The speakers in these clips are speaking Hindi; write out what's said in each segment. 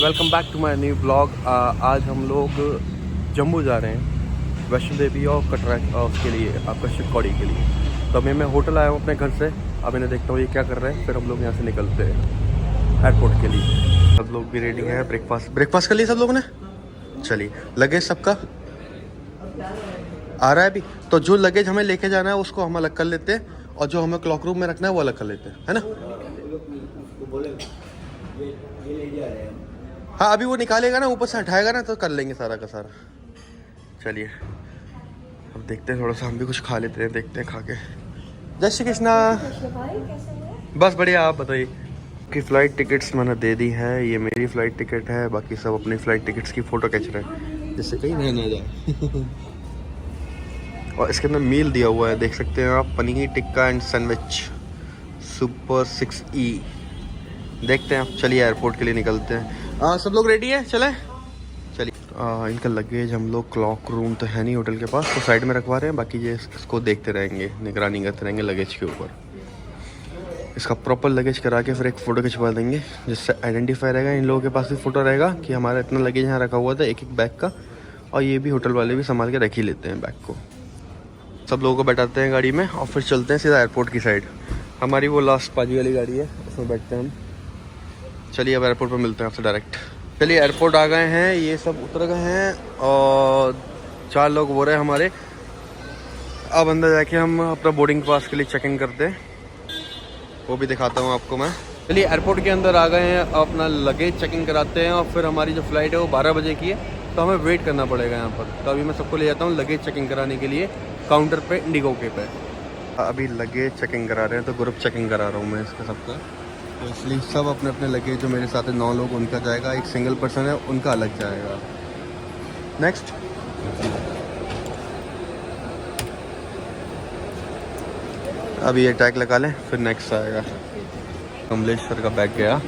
Welcome back to my new blog. आज हम लोग जम्मू जा रहे हैं वैष्णो देवी और कटरा उसके लिए, आपका शिवकौड़ी के लिए। तो अभी मैं होटल आया हूँ अपने घर से। अब इन्हें देखता हूँ ये क्या कर रहे हैं, फिर हम लोग यहाँ से निकलते हैं एयरपोर्ट के लिए। सब लोग भी रेडी हैं। ब्रेकफास्ट कर लिया सब लोगों ने। चलिए, लगेज सबका आ रहा है अभी। तो जो लगेज हमें लेके जाना है उसको हम अलग कर लेते हैं, और जो हमें क्लॉक रूम में रखना है वो अलग कर लेते हैं, है ना। हाँ, अभी वो निकालेगा ना, ऊपर से हटाएगा ना, तो कर लेंगे सारा का सारा। चलिए अब देखते हैं, थोड़ा सा हम भी कुछ खा लेते हैं, देखते हैं खा के। जय श्री कृष्णा। बस बढ़िया, आप बताइए। कि फ़्लाइट टिकट्स मैंने दे दी है, ये मेरी फ़्लाइट टिकट है, बाकी सब अपनी फ़्लाइट टिकट्स की फ़ोटो खींच रहे हैं जिससे कहीं रह ना जाए। और इसके अंदर मील दिया हुआ है, देख सकते हैं आप, paneer tikka and sandwich super 6E। देखते हैं आप। चलिए एयरपोर्ट के लिए निकलते हैं। सब लोग रेडी हैं, चलें। चलिए इनका लगेज हम लोग, क्लॉक रूम तो है नहीं होटल के पास, तो साइड में रखवा रहे हैं। बाकी ये इसको देखते रहेंगे, निगरानी करते रहेंगे लगेज के ऊपर। इसका प्रॉपर लगेज करा के फिर एक फ़ोटो खिंचवा देंगे, जिससे आइडेंटिफाई रहेगा। इन लोगों के पास भी फ़ोटो रहेगा कि हमारा इतना लगेज यहाँ रखा हुआ था, एक एक बैग का। और ये भी होटल वाले भी संभाल के रख ही लेते हैं बैग को। सब लोगों को बैठाते हैं गाड़ी में और फिर चलते हैं सीधा एयरपोर्ट की साइड। हमारी वो लास्ट पाजी वाली गाड़ी है, उसमें बैठते हैं हम। चलिए अब एयरपोर्ट पर मिलते हैं आपसे डायरेक्ट। चलिए एयरपोर्ट आ गए हैं, ये सब उतर गए हैं और 4 लोग हो रहे हैं हमारे। अब अंदर जाके हम अपना बोर्डिंग पास के लिए चेक इन करते हैं, वो भी दिखाता हूँ आपको मैं। चलिए एयरपोर्ट के अंदर आ गए हैं, अपना लगेज चेक इन कराते हैं। और फिर हमारी जो फ़्लाइट है वो 12 बजे की है, तो हमें वेट करना पड़ेगा यहाँ पर। तो अभी मैं सबको ले जाता हूँ लगेज चेकिंग कराने के लिए काउंटर पे, इंडिगो के पे। अभी लगेज चेकिंग करा रहे हैं, तो ग्रुप चेकिंग करा रहा हूँ मैं इसका सबका। तो इसलिए सब अपने अपने लगेज, जो मेरे साथ 9 लोग, उनका जाएगा। एक सिंगल पर्सन है, उनका अलग जाएगा। नेक्स्ट अभी ये टैग लगा लें, फिर नेक्स्ट आएगा। कमलेश्वर का बैग गया।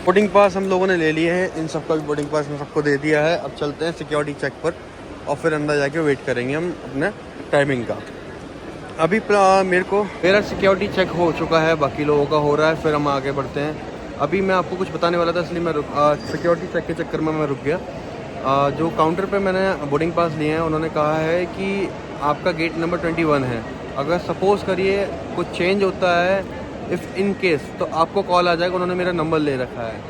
बोर्डिंग पास हम लोगों ने ले लिए हैं, इन सबका भी बोर्डिंग पास में सबको दे दिया है। अब चलते हैं सिक्योरिटी चेक पर और फिर अंदर जाके वेट करेंगे हम अपने टाइमिंग का। अभी मेरा सिक्योरिटी चेक हो चुका है, बाकी लोगों का हो रहा है, फिर हम आगे बढ़ते हैं। अभी मैं आपको कुछ बताने वाला था, इसलिए मैं सिक्योरिटी चेक के चक्कर में मैं रुक गया। जो काउंटर पे मैंने बोर्डिंग पास लिए हैं, उन्होंने कहा है कि आपका गेट नंबर 21 है। अगर सपोज़ करिए कुछ चेंज होता है, इफ़ इन केस, तो आपको कॉल आ जाएगा। उन्होंने मेरा नंबर ले रखा है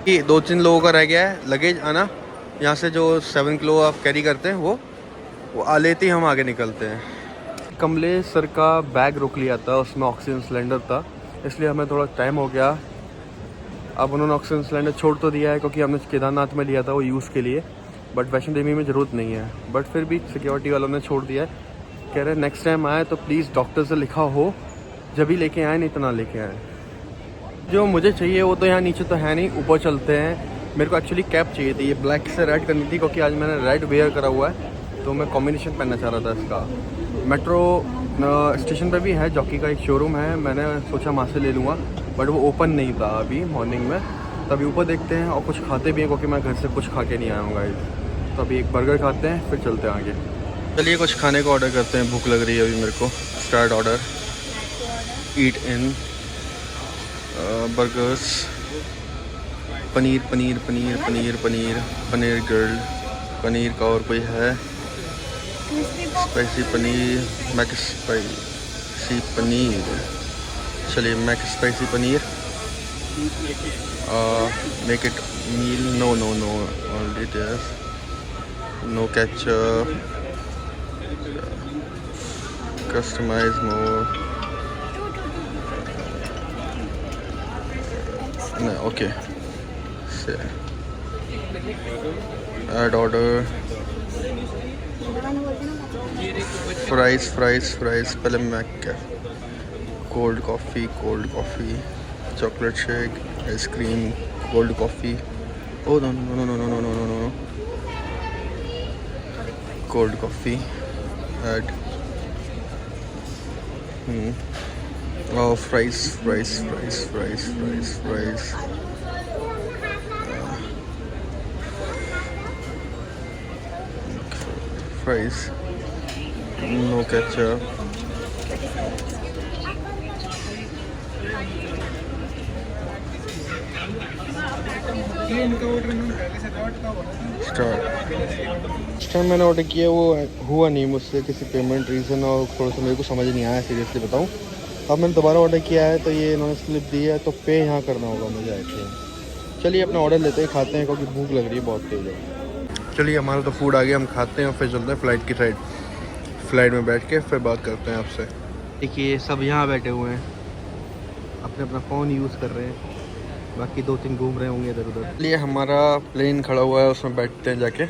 कि 2-3 लोगों का रह गया है लगेज आना। यहाँ से जो 7 किलो आप कैरी करते हैं वो आ लेते ही हम आगे निकलते हैं। कमलेश सर का बैग रोक लिया था, उसमें ऑक्सीजन सिलेंडर था, इसलिए हमें थोड़ा टाइम हो गया। अब उन्होंने ऑक्सीजन सिलेंडर छोड़ तो दिया है, क्योंकि हमने केदारनाथ में लिया था वो यूज़ के लिए, बट वैष्णो देवी में ज़रूरत नहीं है। बट फिर भी सिक्योरिटी वालों ने छोड़ दिया है। कह रहे नेक्स्ट टाइम आए तो प्लीज़ डॉक्टर से लिखा हो, जब भी लेके आए, नहीं तो ना लेके आए। जो मुझे चाहिए वो तो यहाँ नीचे तो है नहीं, ऊपर चलते हैं। मेरे को एक्चुअली कैप चाहिए थी, ये ब्लैक से रेड करनी थी, क्योंकि आज मैंने रेड वेयर करा हुआ है, तो मैं कॉम्बिनेशन पहनना चाह रहा था इसका। मेट्रो स्टेशन पे भी है, जॉकी का एक शोरूम है, मैंने सोचा वहाँ से ले लूँगा, बट वो ओपन नहीं था अभी मॉर्निंग में। तो अभी ऊपर देखते हैं और कुछ खाते भी हैं, क्योंकि मैं घर से कुछ खा के नहीं आया हूँ गाइस। तो अभी एक बर्गर खाते हैं, फिर चलते हैं आगे। चलिए कुछ खाने को ऑर्डर करते हैं, भूख लग रही है अभी मेरे को। Start order, eat in, burgers, paneer paneer paneer paneer paneer paneer girl, paneer का और कोई है, spicy paneer, Mc spicy paneer. चलिए Mc spicy paneer, make it meal. No no no, already there, no ketchup, customise more. No, okay. Add order. Fries. पहले मैक क्या? Cold coffee, chocolate shake, ice cream, cold coffee. Oh no. Cold coffee. Add. Oh, fries. Fries. No ketchup. इस टाइम मैंने ऑर्डर किया वो हुआ नहीं मुझसे किसी पेमेंट रीज़न, और थोड़ा सा मेरे को समझ नहीं आया सीरियसली बताऊँ। अब मैंने दोबारा ऑर्डर किया है तो ये इन्होंने स्लिप दी है, तो पे यहाँ करना होगा मुझे आई थिंक। चलिए अपना ऑर्डर लेते हैं, खाते हैं, क्योंकि भूख लग रही है बहुत तेज़ है। चलिए हमारा तो फूड आ गया, हम खाते हैं और फिर चलते हैं फ़्लाइट की साइड। फ़्लाइट में बैठ के फिर बात करते हैं आपसे। देखिए सब यहाँ बैठे हुए हैं, अपने अपना फ़ोन यूज़ कर रहे हैं, बाकी 2-3 घूम रहे होंगे इधर उधर। इसलिए हमारा प्लेन खड़ा हुआ है, उसमें बैठते हैं जाके।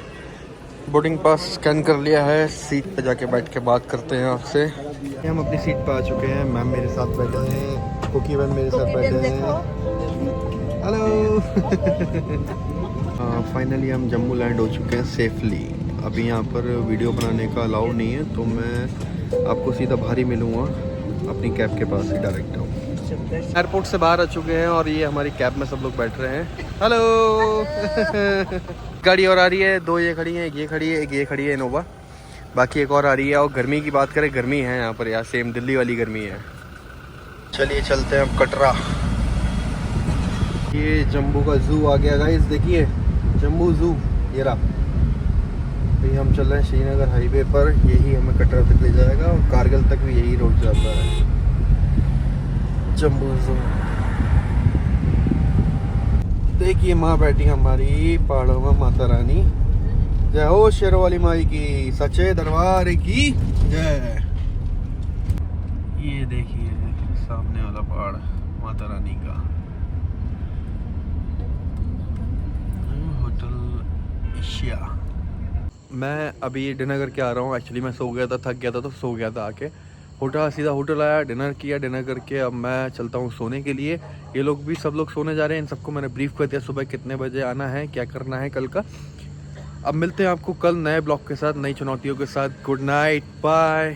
बोर्डिंग पास स्कैन कर लिया है, सीट पे जाके बैठ के बात करते हैं आपसे। हम अपनी सीट पे आ चुके हैं, मैम मेरे साथ बैठे हैं, कुकी मैम मेरे साथ बैठे हैं। हेलो। फाइनली हम जम्मू लैंड हो चुके हैं सेफली। अभी यहाँ पर वीडियो बनाने का अलाउ नहीं है, तो मैं आपको सीधा बाहर ही मिलूँगा अपनी कैब के पास ही डायरेक्ट हूँ। एयरपोर्ट से बाहर आ चुके हैं और ये हमारी कैब में सब लोग बैठ रहे हैं। हेलो। गाड़ी और आ रही है, 2 ये खड़ी हैं, एक ये खड़ी है, एक ये खड़ी है इनोवा, बाकी एक और आ रही है। और गर्मी की बात करें, गर्मी है यहाँ पर यार, सेम दिल्ली वाली गर्मी है। चलिए चलते हैं अब कटरा। ये जम्बू का ज़ू आ गया गाइस, देखिए जम्बू ज़ू ये रहा। तो हम चल रहे हैं श्रीनगर हाईवे पर, यही हमें कटरा तक ले जाएगा और कारगिल तक भी यही रोड जाता है, जम्बू ज़ू। देखिए माँ बैठी हमारी पहाड़ों में, माता रानी। जय हो शेरों वाली माई की, सच्चे दरबार की जय। ये देखिए सामने वाला पहाड़ माता रानी का, होटल एशिया। मैं अभी डिनर करके आ रहा हूँ। एक्चुअली मैं सो गया था, थक गया था तो सो गया था आके। सीधा होटल आया, डिनर किया, डिनर करके अब मैं चलता हूँ सोने के लिए। ये लोग भी सब लोग सोने जा रहे हैं, इन सबको मैंने ब्रीफ कर दिया सुबह कितने बजे आना है, क्या करना है कल का। अब मिलते हैं आपको कल नए ब्लॉग के साथ, नई चुनौतियों के साथ। Good night, bye.